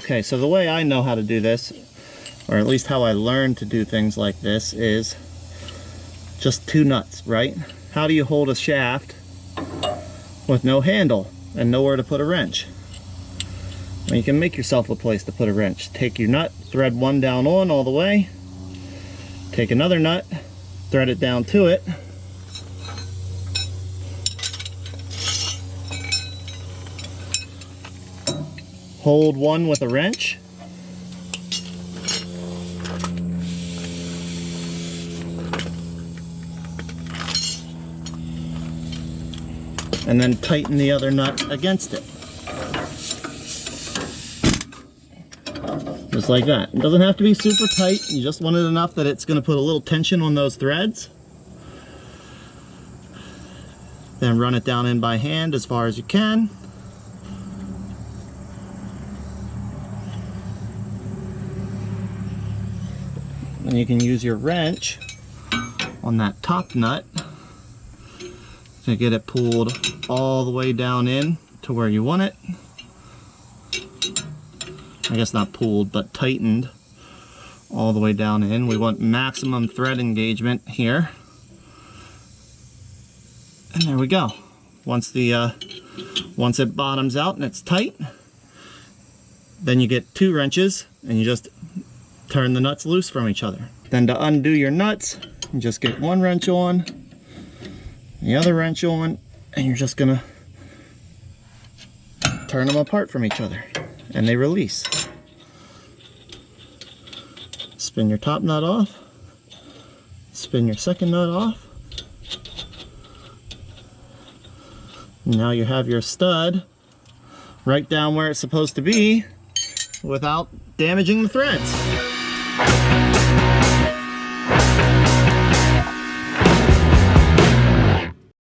Okay, so the way I know how to do this, or at least how I learned to do things like this, is just 2 nuts, right? How do you hold a shaft with no handle and nowhere to put a wrench? Well, you can make yourself a place to put a wrench. Take your nut, thread one down on all the way, take another nut, thread it down to it, hold one with a wrench, and then tighten the other nut against it. Just like that. It doesn't have to be super tight. You just want it enough that it's going to put a little tension on those threads. Then run it down in by hand as far as you can. And you can use your wrench on that top nut to get it pulled all the way down in to where you want it. I guess not pulled, but tightened all the way down in. We want maximum thread engagement here. And there we go. Once it bottoms out and it's tight, then you get 2 wrenches and you just turn the nuts loose from each other. Then to undo your nuts, you just get 1 wrench on, the other wrench on, and you're just gonna turn them apart from each other and they release. Spin your top nut off, spin your second nut off. Now you have your stud right down where it's supposed to be without damaging the threads.